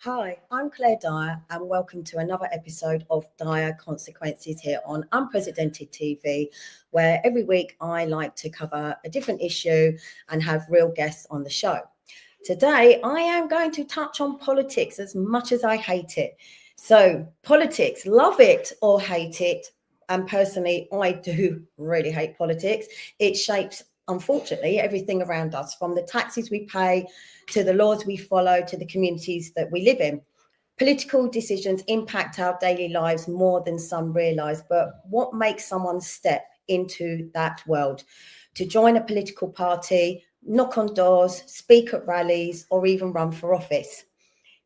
Hi, I'm Claire Dyer, and welcome to another episode of Dyer Consequences here on Unprecedented TV, where every week I like to cover a different issue and have real guests on the show. Today, I am going to touch on politics as much as I hate it. So, politics, love it or hate it. And personally, I do really hate politics. It shapes, unfortunately, everything around us, from the taxes we pay to the laws we follow to the communities that we live in. Political decisions impact our daily lives more than some realise. But what makes someone step into that world? To join a political party, knock on doors, speak at rallies, or even run for office?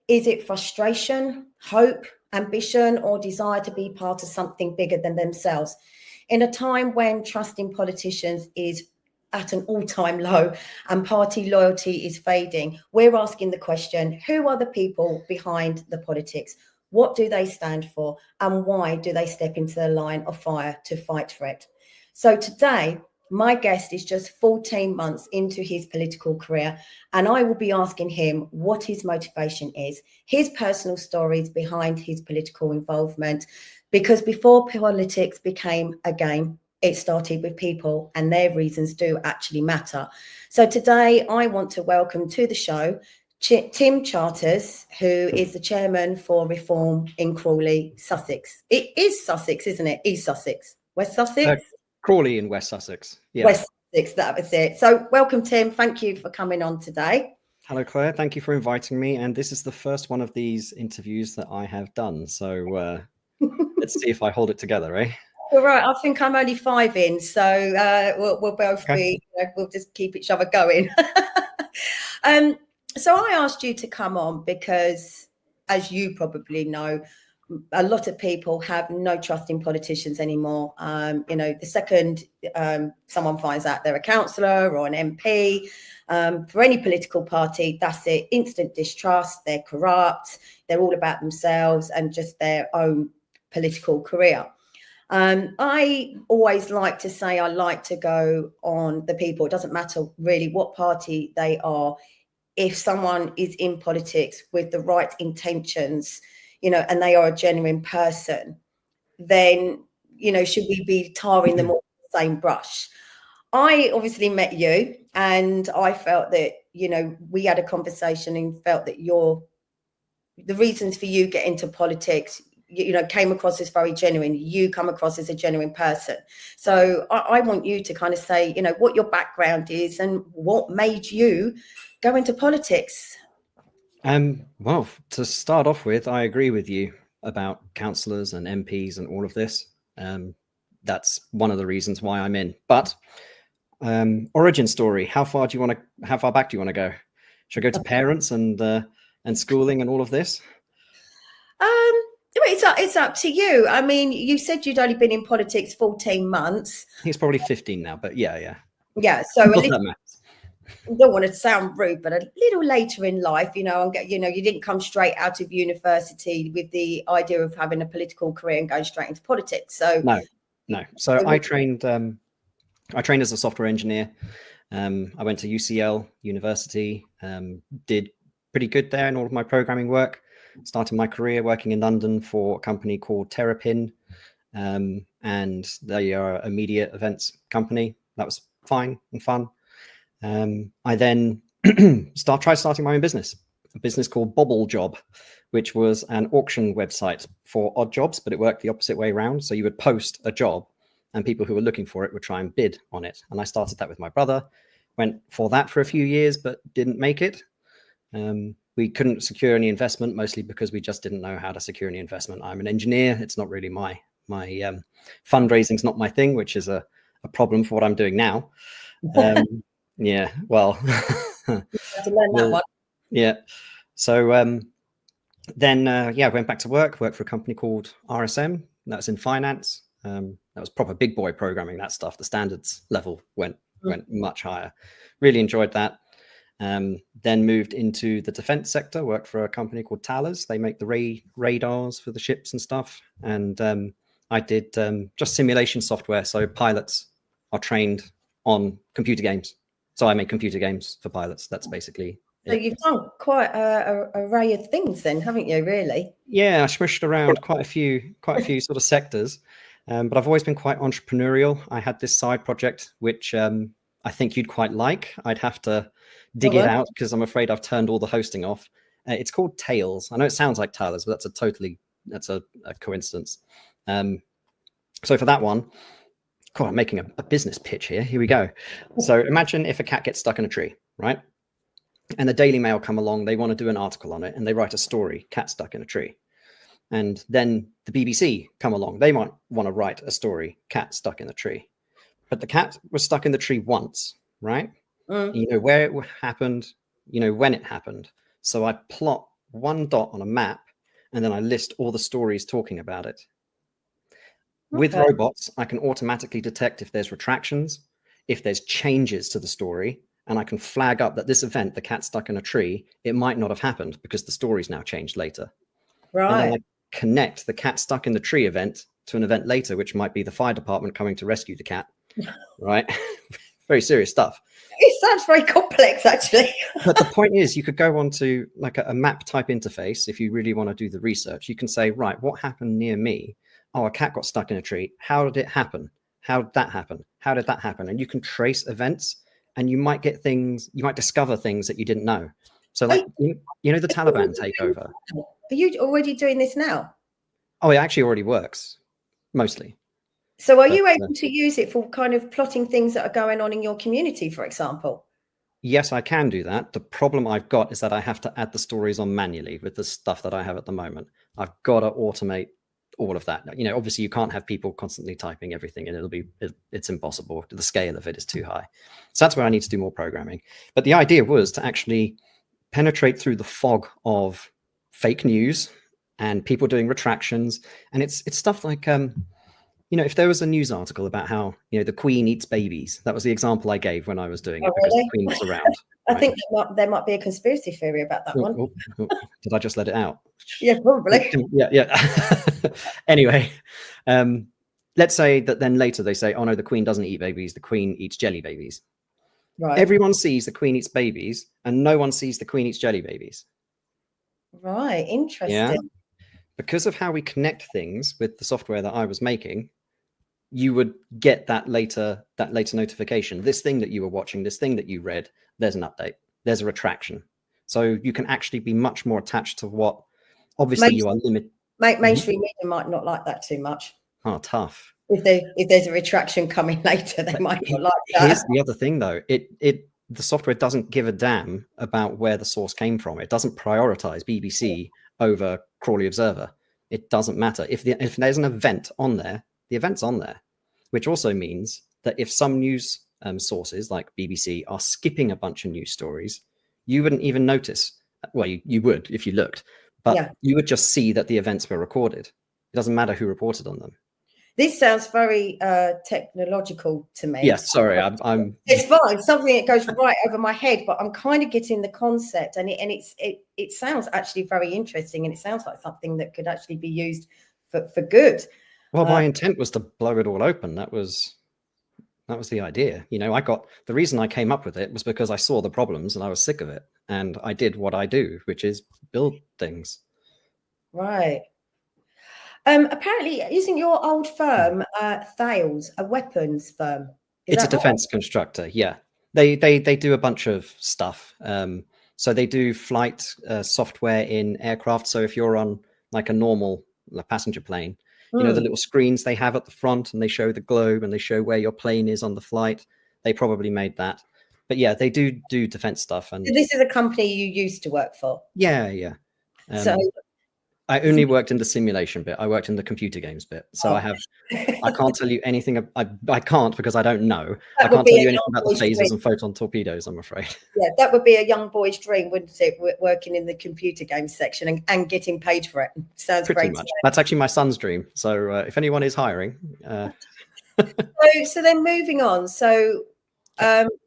Is it frustration, hope, ambition, or desire to be part of something bigger than themselves? In a time when trust in politicians is at an all-time low and party loyalty is fading, we're asking the question, who are the people behind the politics? What do they stand for? And why do they step into the line of fire to fight for it? So today, my guest is just 14 months into his political career, and I will be asking him what his motivation is, his personal stories behind his political involvement, because before politics became a game, it started with people, and their reasons do actually matter. So today I want to welcome to the show Tim Charters, who is the chairman for Reform in Crawley, Sussex. It is Sussex, isn't it? East Sussex, West Sussex? Crawley in West Sussex. Yeah. West Sussex, that was it. So welcome, Tim. Thank you for coming on today. Hello, Claire. Thank you for inviting me. And this is the first one of these interviews that I have done. So let's see if I hold it together, eh? All right. I think I'm only 5 in, so we'll both be, we'll just keep each other going. So I asked you to come on because, as you probably know, a lot of people have no trust in politicians anymore. The second someone finds out they're a councillor or an MP for any political party, that's it. Instant distrust. They're corrupt. They're all about themselves and just their own political career. I always like to say I like to go on the people. It doesn't matter really what party they are. If someone is in politics with the right intentions, and they are a genuine person, then, should we be tarring them all with the same brush? I obviously met you, and I felt that, we had a conversation and felt that the reasons for you getting into politics, came across as very genuine. You come across as a genuine person. So I want you to kind of say, what your background is and what made you go into politics. Well, to start off with, I agree with you about councillors and MPs and all of this. That's one of the reasons why I'm in. But origin story, how far back do you want to go? Should I go to parents and schooling and all of this? It's up to you. I mean, you said you'd only been in politics 14 months. I think it's probably 15 now, but yeah. Yeah, so I don't want to sound rude, but a little later in life, you didn't come straight out of university with the idea of having a political career and going straight into politics. So no. So I trained as a software engineer. I went to UCL University, did pretty good there in all of my programming work. Started my career working in London for a company called Terrapin, and they are a media events company. That was fine and fun. I then tried starting my own business, a business called Bobble Job, which was an auction website for odd jobs, but it worked the opposite way around. So you would post a job and people who were looking for it would try and bid on it. And I started that with my brother, went for that for a few years, but didn't make it. We couldn't secure any investment, mostly because we just didn't know how to secure any investment. I'm an engineer. It's not really my fundraising's not my thing, which is a problem for what I'm doing now. Yeah, well, You have to learn that one. Yeah. So then, I went back to worked for a company called RSM. That was in finance. That was proper big boy programming, that stuff. The standards level went much higher. Really enjoyed that. Then moved into the defense sector, worked for a company called Thales. They make the radars for the ships and stuff. And I did just simulation software. So pilots are trained on computer games. So I make computer games for pilots. That's basically so it. You've done quite a array of things then, haven't you, really? Yeah, I swished around quite a few sort of sectors. But I've always been quite entrepreneurial. I had this side project, which I think you'd quite like. I'd have to dig it out because I'm afraid I've turned all the hosting off. It's called Tails. I know it sounds like Tyler's, but that's a coincidence. So for that one, God, I'm making a business pitch here. Here we go. So imagine if a cat gets stuck in a tree, right? And the Daily Mail come along, they want to do an article on it, and they write a story, cat stuck in a tree. And then the BBC come along, they might want to write a story, cat stuck in the tree. But the cat was stuck in the tree once, right? You know where it happened, you know when it happened. So I plot one dot on a map, and then I list all the stories talking about it. With robots, I can automatically detect if there's retractions, if there's changes to the story, and I can flag up that this event, the cat stuck in a tree, it might not have happened because the story's now changed later. Right. And then I connect the cat stuck in the tree event to an event later, which might be the fire department coming to rescue the cat. Right? Very serious stuff. It sounds very complex, actually. But the point is, you could go on to like a map type interface. If you really want to do the research, you can say, right, what happened near me? Oh, a cat got stuck in a tree. How did it happen? How did that happen? How did that happen? And you can trace events, and you might get things, you might discover things that you didn't know. So like, you know, the Taliban takeover. Are you already doing this now? Oh, it actually already works, mostly. So are you able to use it for kind of plotting things that are going on in your community, for example? Yes, I can do that. The problem I've got is that I have to add the stories on manually with the stuff that I have at the moment. I've got to automate all of that. You know, obviously you can't have people constantly typing everything, and it's impossible. The scale of it is too high. So that's where I need to do more programming. But the idea was to actually penetrate through the fog of fake news and people doing retractions. And it's stuff like, you know, if there was a news article about how, you know, the Queen eats babies, that was the example I gave when I was doing it, because the Queen was around. I think there might be a conspiracy theory about that one. Did I just let it out? Yeah, probably. Yeah. Anyway, let's say that then later they say, oh no, the Queen doesn't eat babies, the Queen eats jelly babies. Right. Everyone sees the Queen eats babies, and no one sees the Queen eats jelly babies. Right, interesting. Yeah. Because of how we connect things with the software that I was making, you would get that later notification. This thing that you were watching, this thing that you read, there's an update, there's a retraction. So you can actually be much more attached to what, obviously you are limited. Mainstream media might not like that too much. Oh, tough. If there's a retraction coming later, they might not like that. Here's the other thing though, the software doesn't give a damn about where the source came from. It doesn't prioritize BBC over Crawley Observer. It doesn't matter. If there's an event on there, the event's on there, which also means that if some news sources like BBC are skipping a bunch of news stories, you wouldn't even notice. Well, you would if you looked, but you would just see that the events were recorded. It doesn't matter who reported on them. This sounds very technological to me. Yeah, sorry, I'm. It's fine. Something that goes right over my head, but I'm kind of getting the concept, and it sounds actually very interesting, and it sounds like something that could actually be used for good. Well, my intent was to blow it all open. That was the idea. You know, the reason I came up with it was because I saw the problems and I was sick of it, and I did what I do, which is build things. Right. Apparently, isn't your old firm Thales a weapons firm? It's a defense constructor. Yeah, they do a bunch of stuff. So they do flight software in aircraft. So if you're on like a normal passenger plane, you know, the little screens they have at the front, and they show the globe and they show where your plane is on the flight. They probably made that. But yeah, they do defense stuff. And so this is a company you used to work for. Yeah. So I only worked in the simulation bit. I worked in the computer games bit. So Oh. I can't tell you anything. I can't because I don't know. I That would can't be tell a you anything young about the boy's phasers dream. and photon torpedoes, I'm afraid. Yeah, that would be a young boy's dream, wouldn't it? Working in the computer games section and getting paid for it. Sounds Pretty great. much. That's actually my son's dream. So if anyone is hiring. So then moving on. So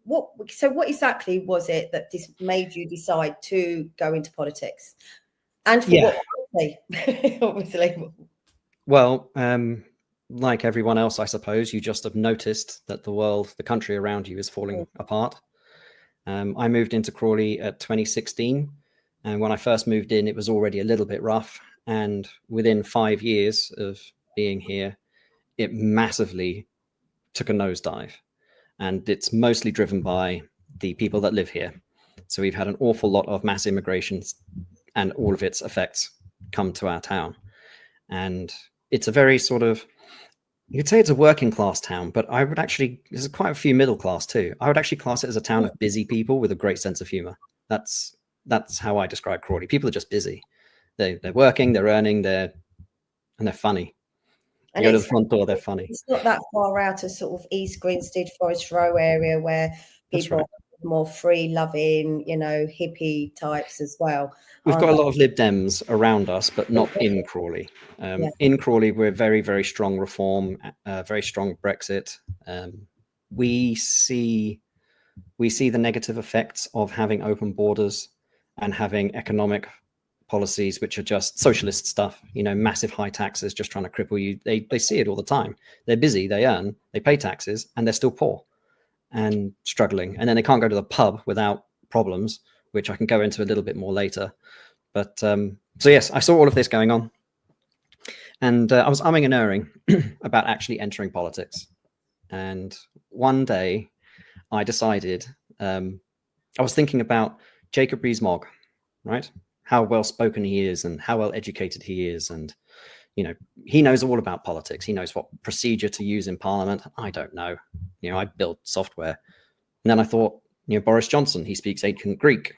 what exactly was it that this made you decide to go into politics? And for what party? Obviously. Well, like everyone else, I suppose, you just have noticed that the country around you is falling apart. I moved into Crawley at 2016. And when I first moved in, it was already a little bit rough. And within 5 years of being here, it massively took a nosedive. And it's mostly driven by the people that live here. So we've had an awful lot of mass immigrations and all of its effects come to our town. And it's a very sort of, you could say it's a working class town, but I would actually, there's quite a few middle class too. I would actually class it as a town of busy people with a great sense of humor. That's how I describe Crawley. People are just busy. They're working, they're earning, and they're funny. And You go to the front door, they're funny. It's not that far out of sort of East Grinstead, Forest Row area where people are more free loving, hippie types as well. We've got a lot of Lib Dems around us, but not in Crawley. In Crawley, we're very, very strong reform, very strong Brexit. We see the negative effects of having open borders and having economic policies which are just socialist stuff, massive high taxes just trying to cripple you. They see it all the time. They're busy, they earn, they pay taxes, and they're still poor and struggling. And then they can't go to the pub without problems, which I can go into a little bit more later. But so yes, I saw all of this going on. And I was umming and erring about actually entering politics. And one day I decided, I was thinking about Jacob Rees-Mogg, right? How well spoken he is and how well educated he is. And, he knows all about politics. He knows what procedure to use in Parliament. I don't know. I build software. And then I thought, Boris Johnson, he speaks ancient Greek,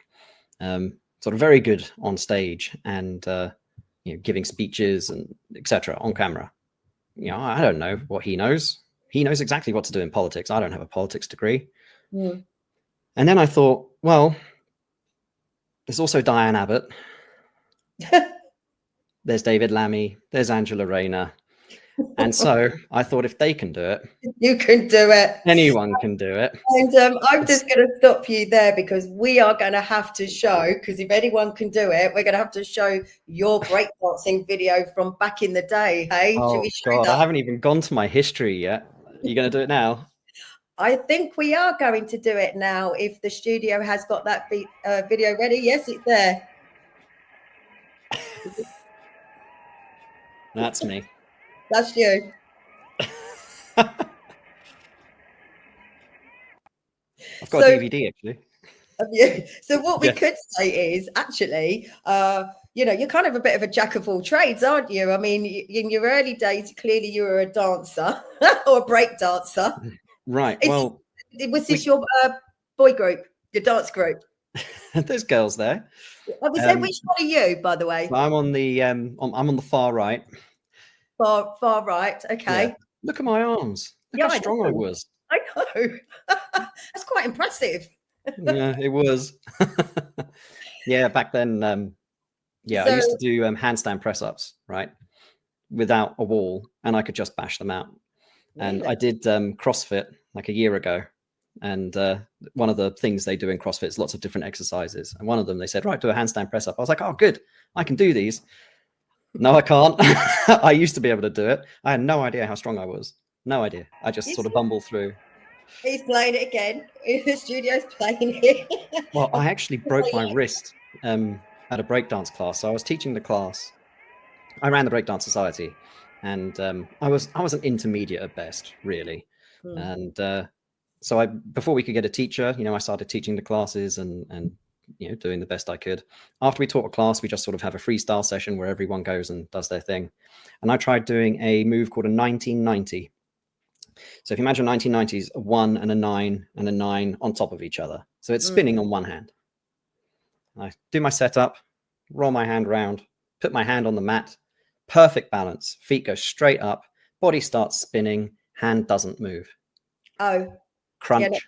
sort of very good on stage and, giving speeches and etc. on camera. I don't know what he knows. He knows exactly what to do in politics. I don't have a politics degree. And then I thought, well, there's also Diane Abbott. There's David Lammy. There's Angela Rayner. And so I thought if they can do it, you can do it. Anyone can do it. And I'm just going to stop you there because we are going to have to show, because if anyone can do it, we're going to have to show your breakdancing video from back in the day. Hey, oh God, I haven't even gone to my history yet. Are you going to do it now? I think we are going to do it now. If the studio has got that video ready. Yes, it's there. That's me. That's you. I've got a DVD actually. Yeah. So what we could say is actually, you're kind of a bit of a jack of all trades, aren't you? I mean, in your early days, clearly you were a dancer or a break dancer. Right. Well, was this your boy group, your dance group? There's girls there. Which one are you, by the way? I'm on the I'm on the far right. Far right. Okay. Yeah. Look at my arms. Look how strong I was. I know. That's quite impressive. Yeah, it was. Yeah, back then. I used to do handstand press ups, right, without a wall, and I could just bash them out. Really? And I did CrossFit like a year ago, and one of the things they do in CrossFit is lots of different exercises. And one of them, they said, right, do a handstand press up. I was like, oh, good, I can do these. No, I can't. I used to be able to do it. I had no idea how strong I was. No idea. I just sort of bumbled through. He's playing it again. The studio's playing it. Well, I actually broke my wrist at a breakdance class. So I was teaching the class. I ran the Breakdance Society, and I was an intermediate at best, really. And so before we could get a teacher, I started teaching the classes and doing the best I could. After we taught a class, we just sort of have a freestyle session where everyone goes and does their thing. And I tried doing a move called a 1990. So if you imagine 1990s, a 1 and a 9 and a 9 on top of each other. So it's spinning on one hand. I do my setup, roll my hand round, put my hand on the mat, perfect balance, feet go straight up, body starts spinning, hand doesn't move. Oh, Crunch,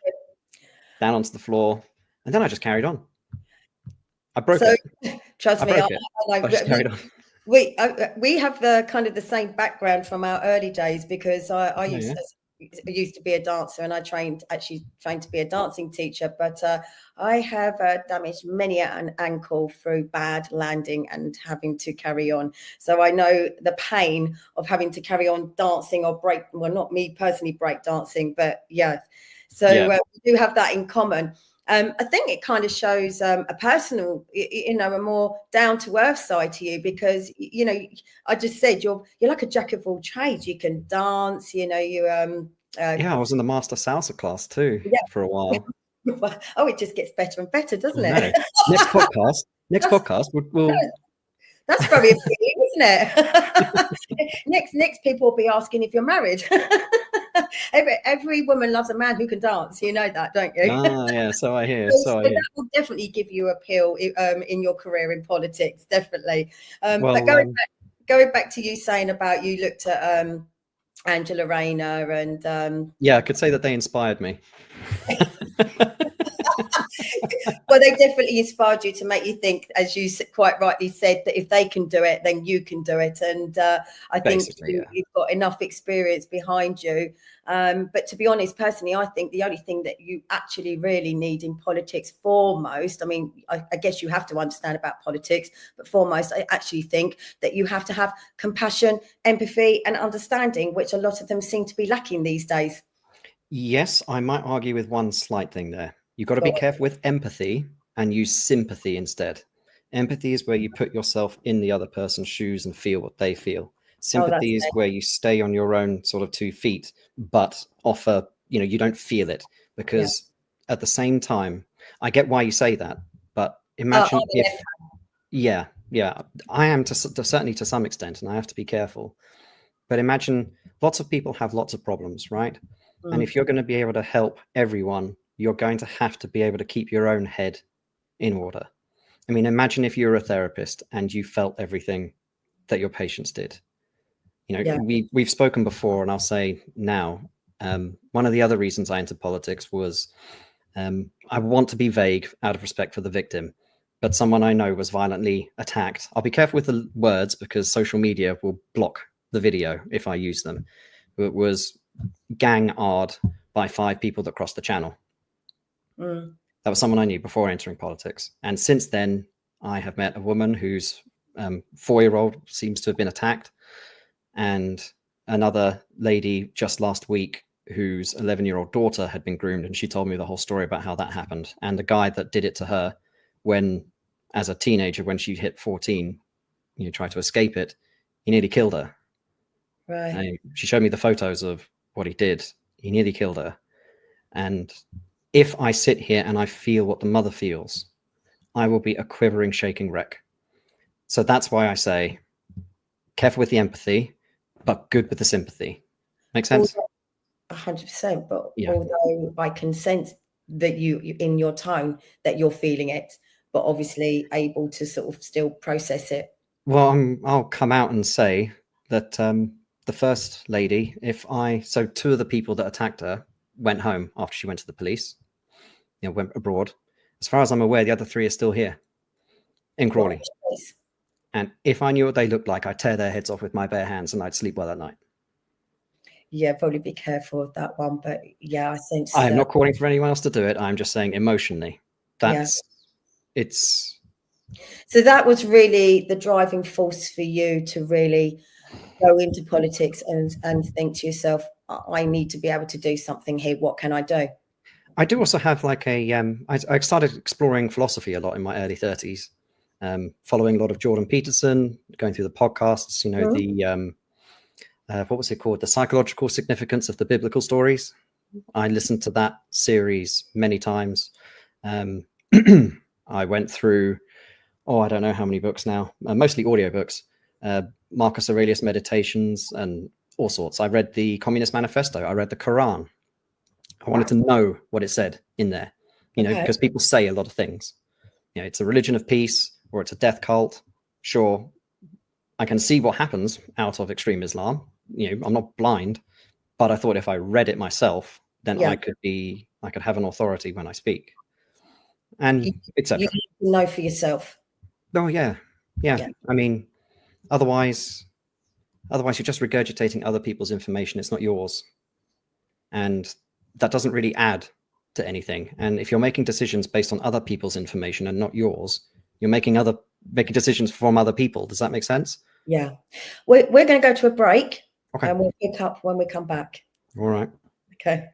down onto the floor, and then I just carried on. I broke it. Trust me, I just carried on. We have the kind of the same background from our early days, because I used to be a dancer, and I trained to be a dancing teacher, but I have damaged many an ankle through bad landing and having to carry on. So I know the pain of having to carry on dancing or break. Well, not me personally break dancing, but yeah. So we do have that in common. I think it kind of shows a personal, a more down to earth side to you, because I just said you're like a jack of all trades. You can dance, I was in the master salsa class too for a while. Oh, it just gets better and better, doesn't it? Next podcast, we'll. That's very appealing, isn't it? next people will be asking if you're married. every woman loves a man who can dance. You know that, don't you? Yeah, so I hear. That will definitely give you appeal in your career in politics, definitely. But going back to you saying about you looked at Angela Rayner and I could say that they inspired me. Well, they definitely inspired you to make you think, as you quite rightly said, that if they can do it, then you can do it. And I think you've got enough experience behind you. But to be honest, personally, I think the only thing that you actually really need in politics foremost, I mean, I guess you have to understand about politics, but foremost, I actually think that you have to have compassion, empathy, and understanding, which a lot of them seem to be lacking these days. Yes, I might argue with one slight thing there. You've got to be careful with empathy and use sympathy instead. Empathy is where you put yourself in the other person's shoes and feel what they feel. Sympathy is where you stay on your own sort of 2 feet, but offer, you don't feel it, because at the same time, I get why you say that, but imagine if, I am certainly to some extent, and I have to be careful. But imagine lots of people have lots of problems, right? And if you're going to be able to help everyone, you're going to have to be able to keep your own head in order. I mean, imagine if you're a therapist and you felt everything that your patients did. We've spoken before, and I'll say now, one of the other reasons I entered politics was I want to be vague out of respect for the victim, but someone I know was violently attacked. I'll be careful with the words because social media will block the video if I use them. It was gang-ard by 5 people that crossed the channel. That was someone I knew before entering politics. And since then, I have met a woman whose 4-year-old seems to have been attacked, and another lady just last week whose 11-year-old daughter had been groomed, and she told me the whole story about how that happened. And the guy that did it to her as a teenager, when she hit 14, tried to escape it, he nearly killed her. Right. And she showed me the photos of what he did. He nearly killed her. And if I sit here and I feel what the mother feels, I will be a quivering, shaking wreck. So that's why I say, careful with the empathy, but good with the sympathy. Make sense? 100%. But although I can sense that you in your tone that you're feeling it, but obviously able to sort of still process it. Well, I'll come out and say that the first lady, 2 of the people that attacked her went home after she went to the police, went abroad. As far as I'm aware, the other 3 are still here in Crawley. And if I knew what they looked like, I'd tear their heads off with my bare hands and I'd sleep well at night. Yeah, probably be careful of that one. But I think I'm not calling for anyone else to do it. I'm just saying emotionally. It's. So that was really the driving force for you to really go into politics and think to yourself, I need to be able to do something here. What can I do? I do also have like I started exploring philosophy a lot in my early 30s, following a lot of Jordan Peterson, going through the podcasts, what was it called? The Psychological Significance of the Biblical Stories. I listened to that series many times. I went through, I don't know how many books now, mostly audiobooks, Marcus Aurelius Meditations and all sorts. I read the Communist Manifesto. I read the Quran. I wanted to know what it said in there, because people say a lot of things. It's a religion of peace or it's a death cult. Sure, I can see what happens out of extreme Islam. I'm not blind, but I thought if I read it myself, then I could have an authority when I speak, and etc. You know for yourself. Oh yeah. I mean, otherwise you're just regurgitating other people's information. It's not yours, and that doesn't really add to anything. And if you're making decisions based on other people's information and not yours, you're making decisions from other people. Does that make sense? Yeah. We're going to go to a break. Okay. And we'll pick up when we come back. All right. Okay.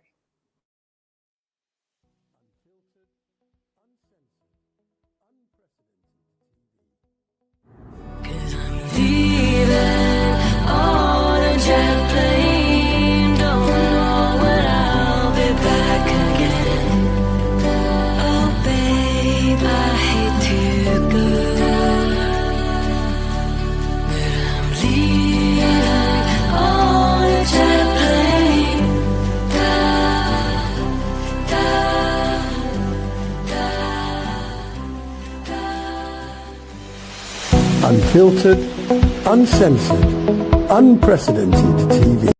Unfiltered, uncensored, unprecedented TV.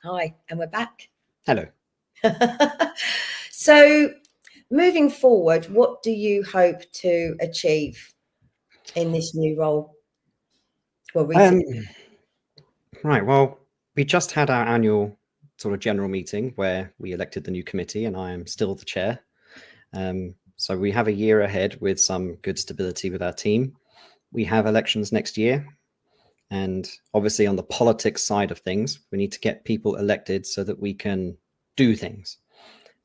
Hi, and we're back. Hello. So, moving forward, what do you hope to achieve in this new role? Well, right. Well, we just had our annual sort of general meeting where we elected the new committee, and I am still the chair. So we have a year ahead with some good stability with our team. We have elections next year. And obviously on the politics side of things, we need to get people elected so that we can do things.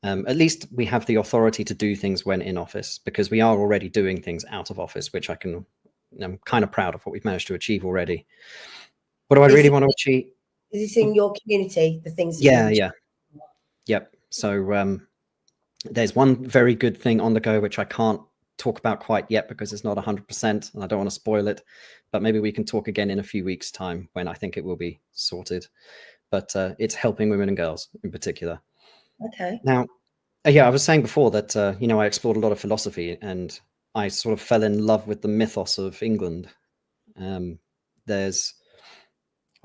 At least we have the authority to do things when in office, because we are already doing things out of office, which I'm kind of proud of what we've managed to achieve already. What do I really want to achieve? Is this in your community, the things? Yep. So there's one very good thing on the go, which I can't talk about quite yet because it's not 100% and I don't want to spoil it, but maybe we can talk again in a few weeks' time when I think it will be sorted. But it's helping women and girls in particular. Okay. Now, I was saying before that, I explored a lot of philosophy and I sort of fell in love with the mythos of England. I'll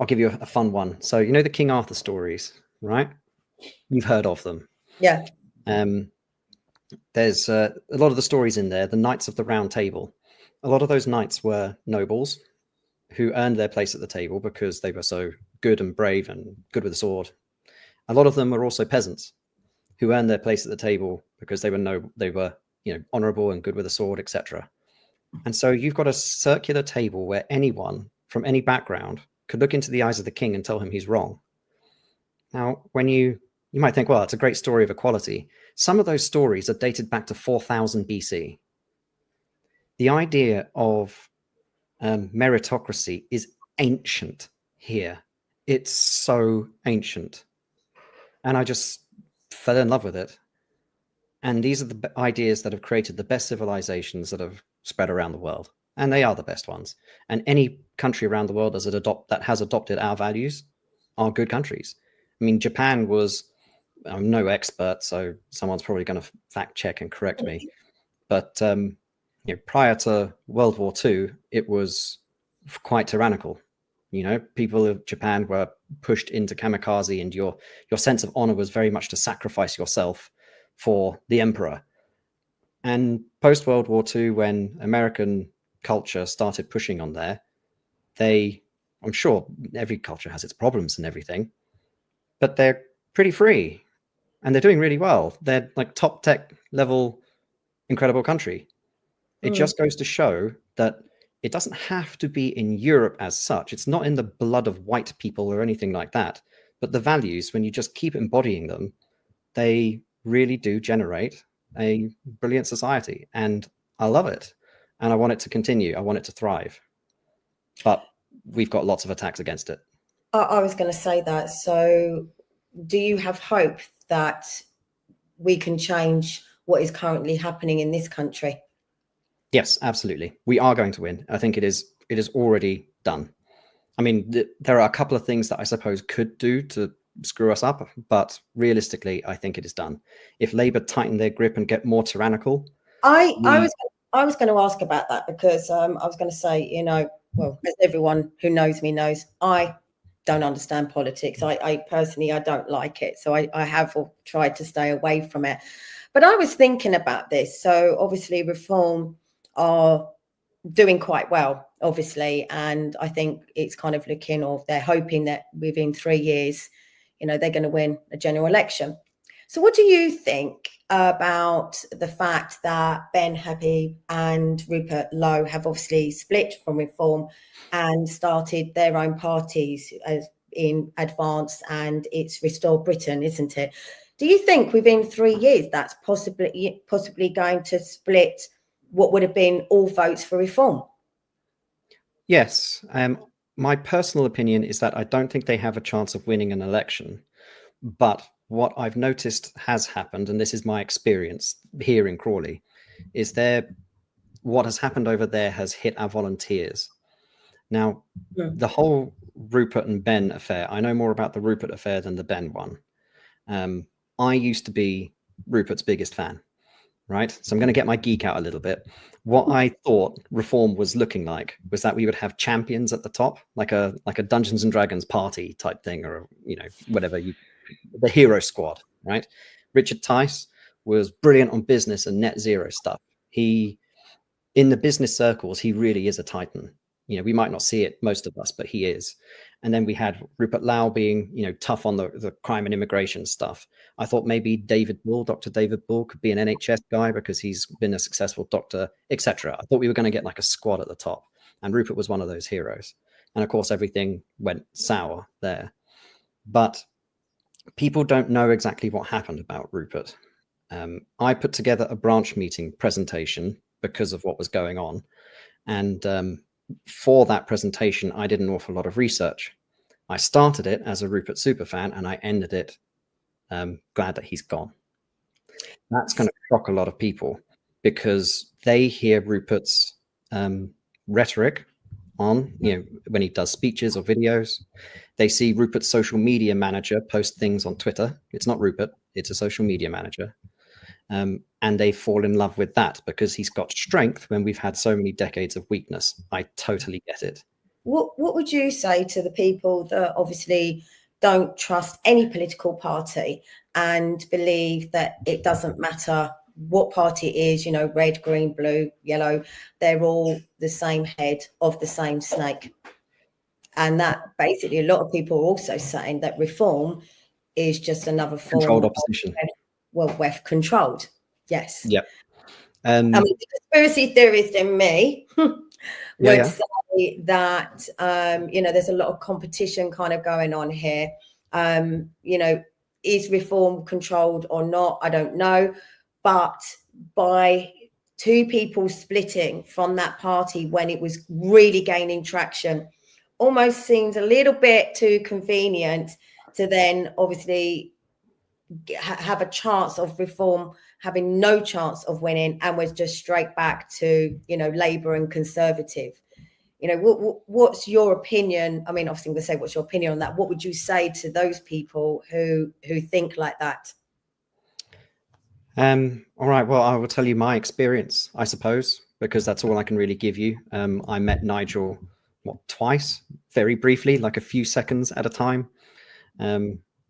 give you a fun one. So, the King Arthur stories, right? You've heard of them. Yeah. There's a lot of the stories in there, the Knights of the Round Table. A lot of those knights were nobles who earned their place at the table because they were so good and brave and good with a sword. A lot of them were also peasants who earned their place at the table because they were honorable and good with a sword, etc. And so you've got a circular table where anyone from any background could look into the eyes of the king and tell him he's wrong. Now, when you might think, well, it's a great story of equality. Some of those stories are dated back to 4000 BC. The idea of meritocracy is ancient here. It's so ancient. And I just fell in love with it. And these are the ideas that have created the best civilizations that have spread around the world. And they are the best ones. And any country around the world that has adopted our values are good countries. I mean, Japan was, I'm no expert, so someone's probably going to fact check and correct me. But prior to World War II, it was quite tyrannical. People of Japan were pushed into kamikaze, and your sense of honor was very much to sacrifice yourself for the emperor. And post World War II, when American culture started pushing on there, I'm sure every culture has its problems and everything, but they're pretty free and they're doing really well. They're like top tech level, incredible country. It just goes to show that it doesn't have to be in Europe as such. It's not in the blood of white people or anything like that. But the values, when you just keep embodying them, they really do generate a brilliant society. And I love it. And I want it to continue. I want it to thrive. But we've got lots of attacks against it. I was going to say that. So do you have hope that we can change what is currently happening in this country? Yes, absolutely. We are going to win. I think it is already done. I mean, there are a couple of things that I suppose could do to screw us up, but realistically, I think it is done. If Labour tighten their grip and get more tyrannical, I was going to ask about that because I was going to say, you know, well, as everyone who knows me knows, I don't understand politics. I personally, I don't like it. So I have tried to stay away from it. But I was thinking about this. So obviously Reform are doing quite well, obviously. And I think it's kind of looking, or they're hoping that within 3 years, you know, they're going to win a general election. So what do you think about the fact that Ben Habib and Rupert Lowe have obviously split from Reform and started their own parties as in Advance, and it's Restore Britain, isn't it? Do you think within 3 years that's possibly going to split what would have been all votes for Reform? Yes. My personal opinion is that I don't think they have a chance of winning an election. But what I've noticed has happened, and this is my experience here in Crawley, is what has happened over there has hit our volunteers. Now, the whole Rupert and Ben affair, I know more about the Rupert affair than the Ben one. I used to be Rupert's biggest fan, right? So I'm going to get my geek out a little bit. What I thought Reform was looking like was that we would have champions at the top, like a Dungeons and Dragons party type thing, or, you know, whatever, the hero squad, right? Richard Tice was brilliant on business and net zero stuff. In the business circles, he really is a titan. You know, we might not see it, most of us, but he is. And then we had Rupert Lowe being, you know, tough on the crime and immigration stuff. I thought maybe Dr. David Bull could be an NHS guy because he's been a successful doctor, etc. I thought we were going to get like a squad at the top, and Rupert was one of those heroes. And of course, everything went sour there. But people don't know exactly what happened about Rupert. I put together a branch meeting presentation because of what was going on. And for that presentation, I did an awful lot of research. I started it as a Rupert superfan, and I ended it glad that he's gone. That's going to shock a lot of people because they hear Rupert's rhetoric on, you know, when he does speeches or videos. They see Rupert's social media manager post things on Twitter. It's not Rupert, it's a social media manager. And they fall in love with that because he's got strength when we've had so many decades of weakness. I totally get it. What would you say to the people that obviously don't trust any political party and believe that it doesn't matter what party it is, you know, red, green, blue, yellow, they're all the same head of the same snake? And that basically a lot of people are also saying that Reform is just another form Controlled opposition. We're controlled. Yes. Yeah. I mean, the conspiracy theorist in me would say that, you know, there's a lot of competition kind of going on here. You know, is Reform controlled or not? I don't know. But by two people splitting from that party when it was really gaining traction, almost seems a little bit too convenient to then obviously have a chance of Reform having no chance of winning and was just straight back to, you know, Labour and Conservative. You know, what's your opinion? I mean, obviously I'm going to say what's your opinion on that. What would you say to those people who think like that? All right, well, I will tell you my experience, I suppose, because that's all I can really give you. I met Nigel twice, very briefly, like a few seconds at a time.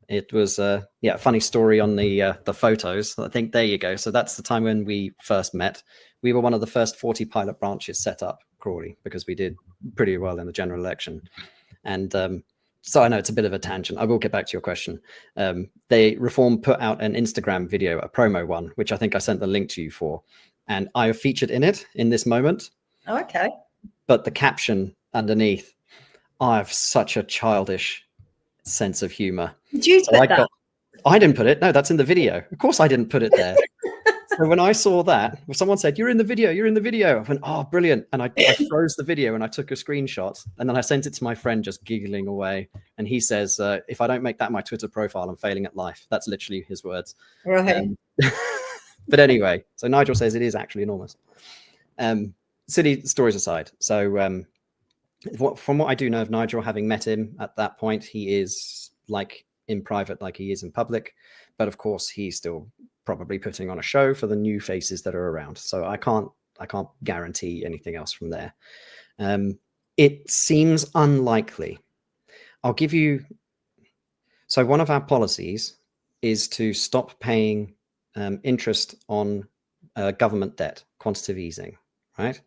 It was a funny story on the photos. I think there you go. So that's the time when we first met. We were one of the first 40 pilot branches set up, Crawley, because we did pretty well in the general election. And so I know it's a bit of a tangent. I will get back to your question. Reform put out an Instagram video, a promo one, which I think I sent the link to you for. And I have featured in it in this moment. Oh, okay. But the caption underneath, I have such a childish sense of humor. Did you put that? I didn't put it. No, that's in the video. Of course I didn't put it there. So when I saw that, someone said, you're in the video, I went, oh, brilliant. And I froze the video and I took a screenshot and then I sent it to my friend just giggling away. And he says, if I don't make that my Twitter profile, I'm failing at life. That's literally his words. Right. But anyway, so Nigel says it is actually enormous. Silly stories aside. So from what I do know of Nigel, having met him at that point, he is like in private, like he is in public. But of course, he still probably putting on a show for the new faces that are around. So I can't guarantee anything else from there. It seems unlikely. I'll give you. So one of our policies is to stop paying interest on government debt, quantitative easing, right?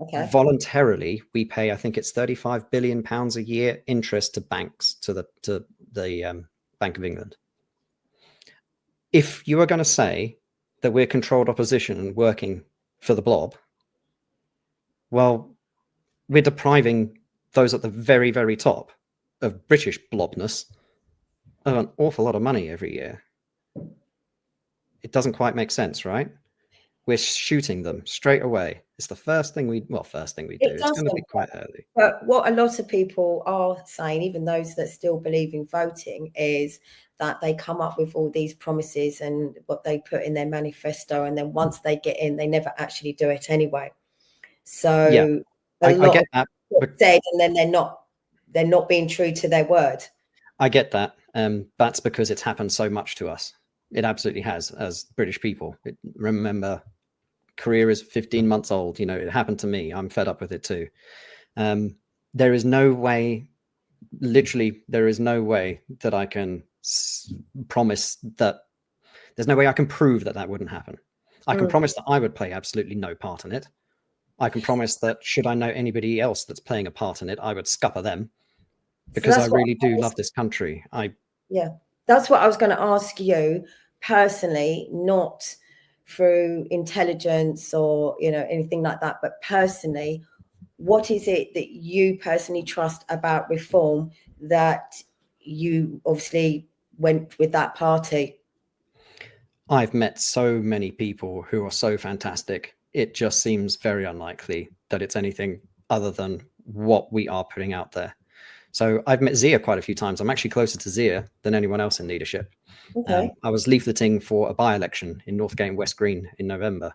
Okay. Voluntarily, we pay, I think it's £35 billion a year interest to banks, to the Bank of England. If you are going to say that we're controlled opposition and working for the blob, well, we're depriving those at the very, very top of British blobness of an awful lot of money every year. It doesn't quite make sense, right? We're shooting them straight away. It's the first thing we do. It's going to be quite early. But what a lot of people are saying, even those that still believe in voting, is that they come up with all these promises and what they put in their manifesto, and then once they get in, they never actually do it anyway. So yeah, I get that. Said, and then they're not being true to their word. I get that. That's because it's happened so much to us. It absolutely has, as British people. Remember, career is 15 months old. You know, it happened to me. I'm fed up with it too. There is no way, literally, there is no way that I can promise that. There's no way I can prove that that wouldn't happen. I can promise that I would play absolutely no part in it. I can promise that should I know anybody else that's playing a part in it, I would scupper them, because I really do love this country. Yeah, that's what I was going to ask you personally, not through intelligence or, you know, anything like that, but personally, what is it that you personally trust about reform that you obviously went with that party? I've met so many people who are so fantastic. It just seems very unlikely that it's anything other than what we are putting out there. So I've met Zia quite a few times. I'm actually closer to Zia than anyone else in leadership. Okay. I was leafleting for a by-election in Northgate and West Green in November.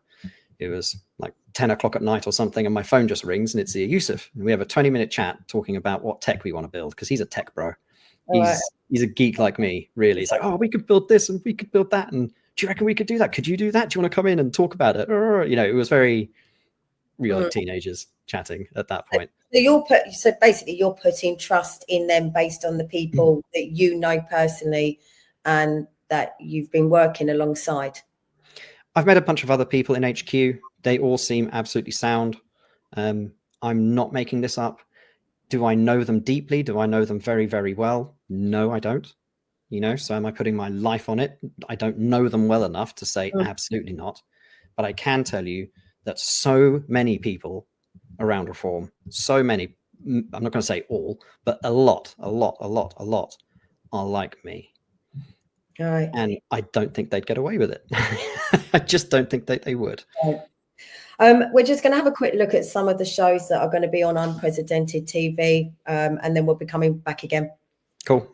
It was like 10 o'clock at night or something, and my phone just rings, and it's Zia Youssef. And we have a 20-minute chat talking about what tech we want to build, because he's a tech bro. He's a geek like me, really. He's like, oh, we could build this and we could build that. And do you reckon we could do that? Could you do that? Do you want to come in and talk about it? You know, it was very real teenagers chatting at that point. So basically you're putting trust in them based on the people that you know personally and that you've been working alongside. I've met a bunch of other people in HQ. They all seem absolutely sound. I'm not making this up. Do I know them deeply? Do I know them very, very well? No, I don't. You know, so am I putting my life on it? I don't know them well enough to say absolutely not. But I can tell you that so many people around reform, so many, I'm not going to say all, but a lot are like me. All right. And I don't think they'd get away with it. I just don't think that they would. Right. We're just going to have a quick look at some of the shows that are going to be on Unprecedented TV, and then we'll be coming back again. Cool.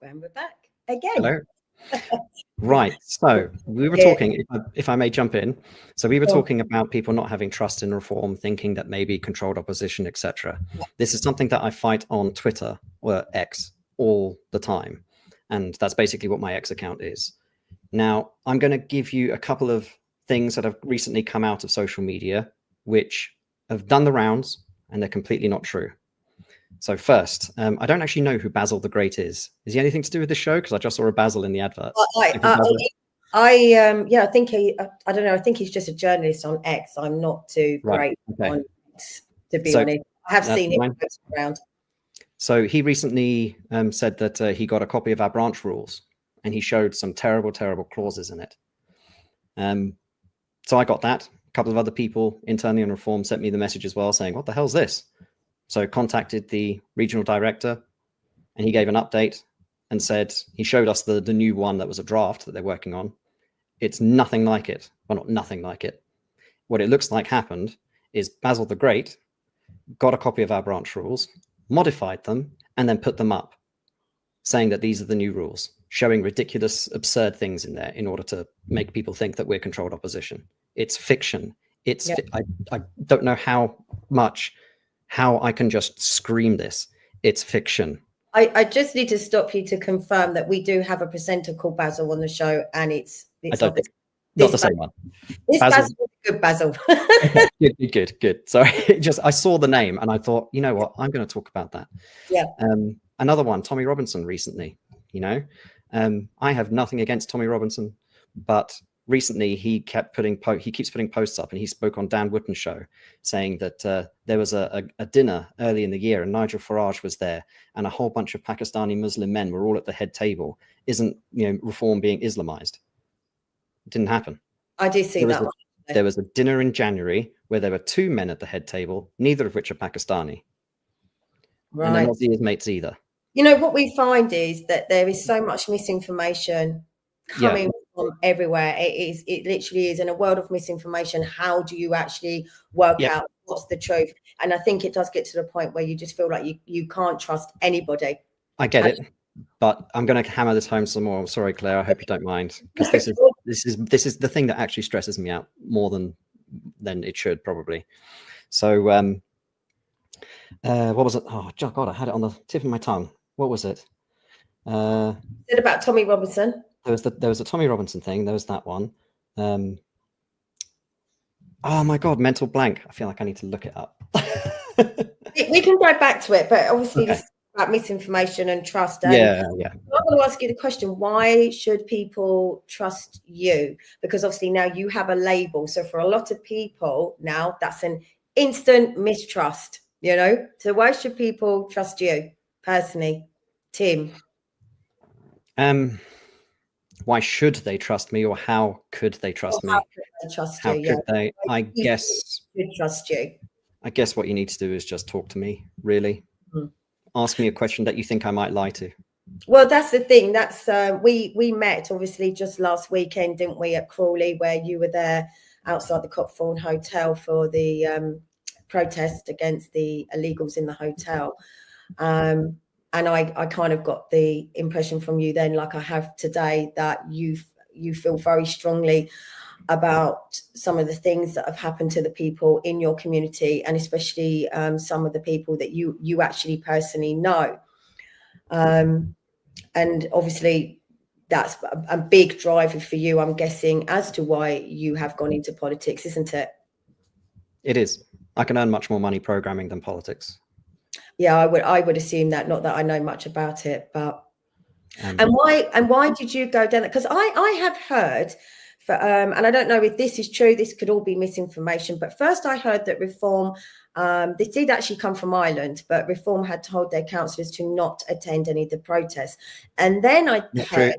And we're back again. Hello. Right. So we were Yeah. talking, if I may jump in. So we were Sure. talking about people not having trust in reform, thinking that maybe controlled opposition, etc. This is something that I fight on Twitter or X all the time. And that's basically what my X account is. Now, I'm going to give you a couple of things that have recently come out of social media, which have done the rounds, and they're completely not true. So first, I don't actually know who Basil the Great is. Is he anything to do with the show? Because I just saw a Basil in the advert. I think I don't know. I think he's just a journalist on X. I'm not too great on X, to be honest. I have seen him around. So he recently said that he got a copy of our branch rules, and he showed some terrible, terrible clauses in it. So I got that. A couple of other people internally on reform sent me the message as well, saying, "What the hell's this?" So contacted the regional director, and he gave an update and said he showed us the new one that was a draft that they're working on. It's nothing like it. Well, not nothing like it. What it looks like happened is Basil the Great got a copy of our branch rules, modified them, and then put them up, saying that these are the new rules, showing ridiculous, absurd things in there in order to make people think that we're controlled opposition. It's fiction. I don't know how I can just scream this. It's fiction. I just need to stop you to confirm that we do have a presenter called Basil on the show, and it's not the same one. This Basil, good Basil. Good. Sorry, I saw the name and I thought, you know what, I'm going to talk about that. Yeah. Another one, Tommy Robinson recently. I have nothing against Tommy Robinson, but recently he keeps putting posts up, and he spoke on Dan Wootton's show saying that there was a dinner early in the year and Nigel Farage was there and a whole bunch of Pakistani Muslim men were all at the head table. Isn't reform being Islamized? It didn't happen. I did see that one. There was a dinner in January where there were 2 men at the head table, neither of which are Pakistani. Right. And they're not his mates either. What we find is that there is so much misinformation coming from everywhere. It literally is in a world of misinformation. How do you actually work out what's the truth? And I think it does get to the point where you just feel like you can't trust anybody. I get it, but I'm going to hammer this home some more. I'm sorry, Claire. I hope you don't mind, because this is the thing that actually stresses me out more than it should probably. So what was it? Oh God, I had it on the tip of my tongue. What was it? Is it about Tommy Robinson? There was a Tommy Robinson thing. There was that one. Oh my God, mental blank. I feel like I need to look it up. We can go back to it, but obviously this is about misinformation and trust. And yeah. I'm going to ask you the question: why should people trust you? Because obviously now you have a label. So for a lot of people now, that's an instant mistrust. So why should people trust you personally, Tim? Why should they trust me, or how could they trust me? How could they trust you? How could they? I guess should trust you. I guess what you need to do is just talk to me, really. Ask me a question that you think I might lie to. Well, that's the thing. That's we met obviously just last weekend, didn't we, at Crawley, where you were there outside the Copthorne Hotel for the protest against the illegals in the hotel. And I kind of got the impression from you then, like I have today, that you feel very strongly about some of the things that have happened to the people in your community, and especially some of the people that you actually personally know. And obviously that's a big driver for you, I'm guessing, as to why you have gone into politics, isn't it? It is. I can earn much more money programming than politics. Yeah, I would assume that. Not that I know much about it, but and why did you go down that? Because I have heard, and I don't know if this is true. This could all be misinformation. But first, I heard that Reform, this did actually come from Ireland, but Reform had told their councillors to not attend any of the protests. And then I heard,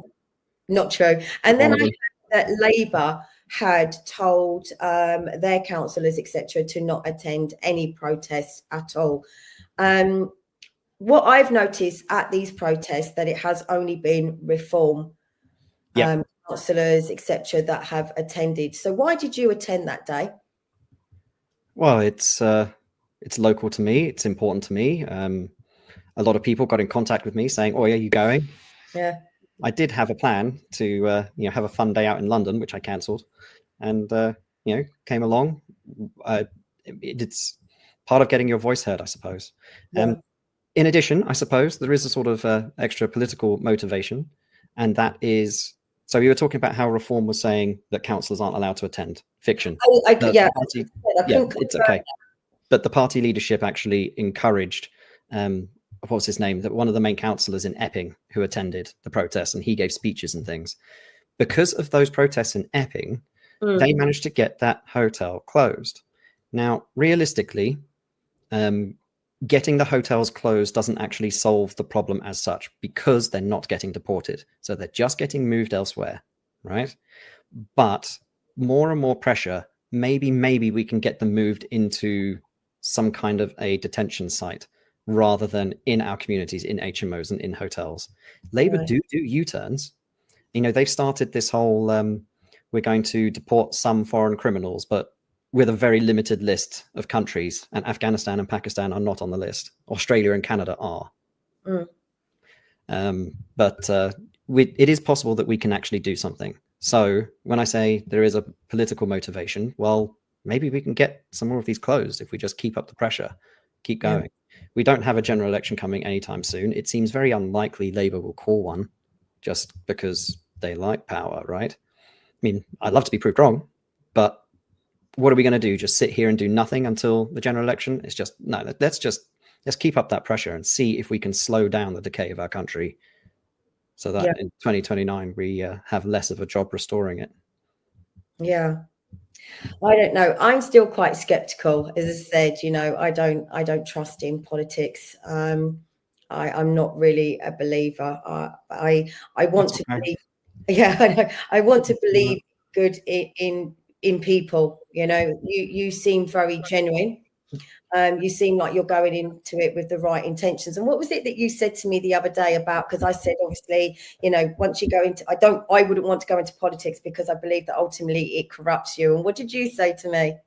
not true. And then I heard that Labour had told their councillors, etc., to not attend any protests at all. What I've noticed at these protests, that it has only been Reform councillors, etc., that have attended. So why did you attend that day? Well, it's local to me. It's important to me. A lot of people got in contact with me saying, "Oh, are you going?" Yeah. I did have a plan to have a fun day out in London, which I cancelled, and came along. It's part of getting your voice heard, I suppose. Yeah. In addition, I suppose there is a sort of extra political motivation, and that is, so you were talking about how Reform was saying that councillors aren't allowed to attend. Fiction. Yeah, It's okay. But the party leadership actually encouraged, what was his name? That one of the main councillors in Epping who attended the protests, and he gave speeches and things. Because of those protests in Epping, they managed to get that hotel closed. Now, realistically, getting the hotels closed doesn't actually solve the problem as such, because they're not getting deported. So they're just getting moved elsewhere, right? But more and more pressure, maybe we can get them moved into some kind of a detention site rather than in our communities, in HMOs and in hotels. Labour do U-turns. They've started this whole, we're going to deport some foreign criminals, but with a very limited list of countries, and Afghanistan and Pakistan are not on the list. Australia and Canada are. But it is possible that we can actually do something. So when I say there is a political motivation, well, maybe we can get some more of these closed if we just keep up the pressure, keep going. Yeah. We don't have a general election coming anytime soon. It seems very unlikely Labour will call one just because they like power, right? I mean, I'd love to be proved wrong, but what are we going to do? Just sit here and do nothing until the general election? It's just, no, let's keep up that pressure and see if we can slow down the decay of our country so that in 2029 we have less of a job restoring it. Yeah. I don't know. I'm still quite skeptical. As I said, I don't trust in politics. I'm not really a believer. I want to believe. Yeah, I know. I want to believe good in people. You seem very genuine. You seem like you're going into it with the right intentions. And what was it that you said to me the other day about, because I said, obviously, once you go into, I wouldn't want to go into politics because I believe that ultimately it corrupts you. And what did you say to me?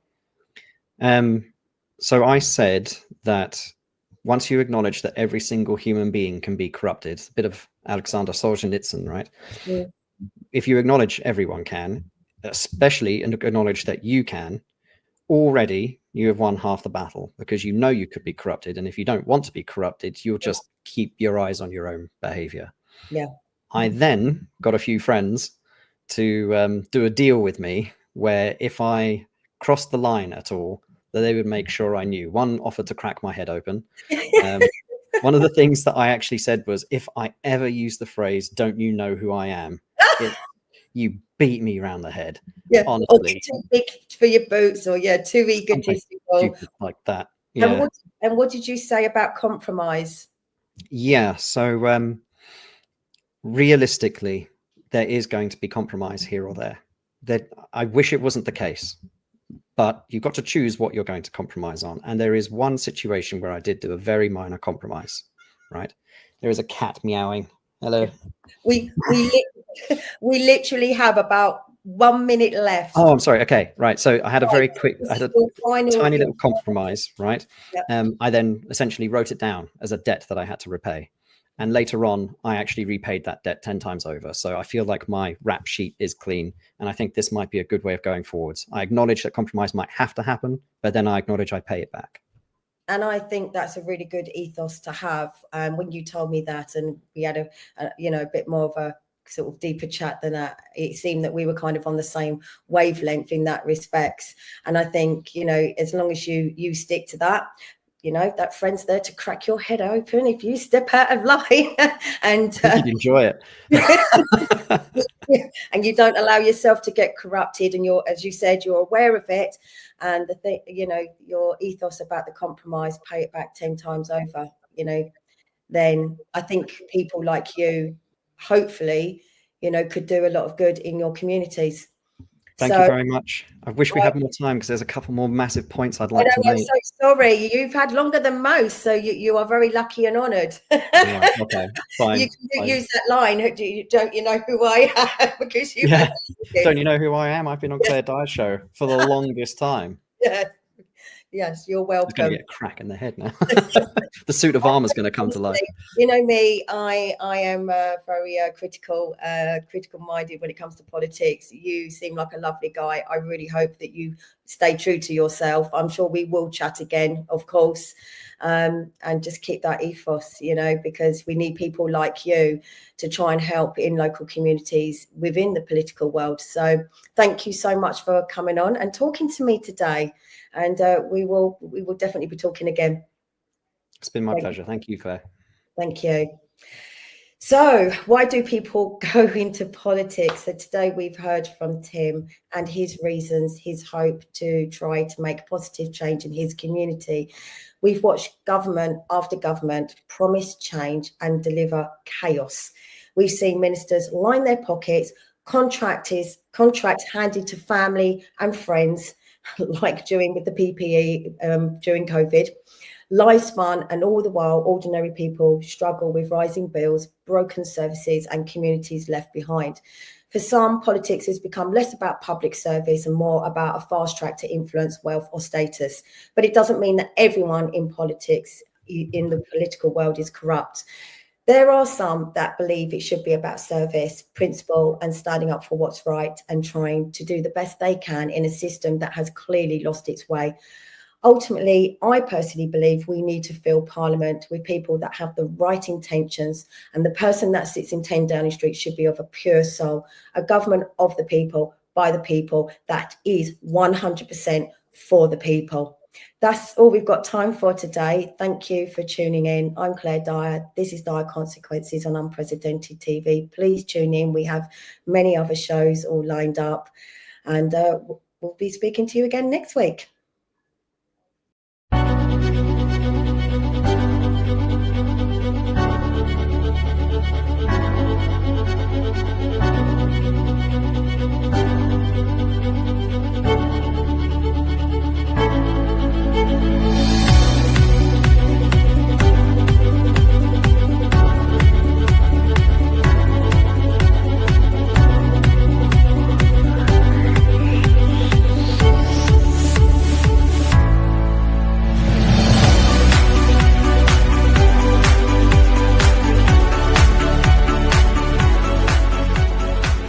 So I said that once you acknowledge that every single human being can be corrupted, a bit of Alexander Solzhenitsyn, right? Yeah. If you acknowledge everyone can, especially and acknowledge that you can, already you have won half the battle, because you could be corrupted, and if you don't want to be corrupted, you'll just keep your eyes on your own behavior. Yeah. I then got a few friends to do a deal with me where if I crossed the line at all, that they would make sure I knew. One offered to crack my head open. One of the things that I actually said was, if I ever use the phrase, "Don't you know who I am?" You beat me around the head. Yeah, honestly. Or too big for your boots, or too egotistical, like that. Yeah. And what did you say about compromise? Yeah. So realistically, there is going to be compromise here or there. I wish it wasn't the case, but you've got to choose what you're going to compromise on. And there is one situation where I did do a very minor compromise. Right? There is a cat meowing. Hello. We literally have about 1 minute left. Oh, I'm sorry. Okay, right. So I had a very quick, I had a tiny little compromise, right? Yep. I then essentially wrote it down as a debt that I had to repay. And later on, I actually repaid that debt 10 times over. So I feel like my rap sheet is clean. And I think this might be a good way of going forwards. I acknowledge that compromise might have to happen, but then I acknowledge I pay it back. And I think that's a really good ethos to have. When you told me that, and we had a bit more of a sort of deeper chat than that, it seemed that we were kind of on the same wavelength in that respects. And I think, as long as you stick to that, that friend's there to crack your head open if you step out of line. And you'd enjoy it. And you don't allow yourself to get corrupted, and as you said, you're aware of it. And the thing, your ethos about the compromise, pay it back 10 times over, then I think people like you, hopefully, could do a lot of good in your communities. Thank you very much. I wish we had more time, because there's a couple more massive points I'd like to make. I'm so sorry. You've had longer than most, so you are very lucky and honoured. Yeah, okay, fine. You can use that line, don't you know who I am? Because don't you know who I am? I've been on Claire Dyer show for the longest time. Yeah. Yes, you're It's going welcome. to get a crack in the head now. The suit of armor is going to come to life. You know me, I am very critical minded when it comes to politics. You seem like a lovely guy. I really hope that you stay true to yourself. I'm sure we will chat again, of course, and just keep that ethos, you know, because we need people like you to try and help in local communities within the political world. So thank you so much for coming on and talking to me today. And we will definitely be talking again. It's been my pleasure. Thank you, Claire. Thank you. So why do people go into politics? So today we've heard from Tim and his reasons, his hope to try to make positive change in his community. We've watched government after government promise change and deliver chaos. We've seen ministers line their pockets, contracts handed to family and friends, like doing with the PPE during COVID. Lies spun, and all the while, ordinary people struggle with rising bills, broken services, and communities left behind. For some, politics has become less about public service and more about a fast track to influence, wealth, or status. But it doesn't mean that everyone in politics, in the political world, is corrupt. There are some that believe it should be about service, principle, and standing up for what's right and trying to do the best they can in a system that has clearly lost its way. Ultimately, I personally believe we need to fill Parliament with people that have the right intentions, and the person that sits in 10 Downing Street should be of a pure soul, a government of the people, by the people, that is 100% for the people. That's all we've got time for today. Thank you for tuning in. I'm Claire Dyer. This is Dyer Consequences on Unprecedented TV. Please tune in. We have many other shows all lined up, and we'll be speaking to you again next week.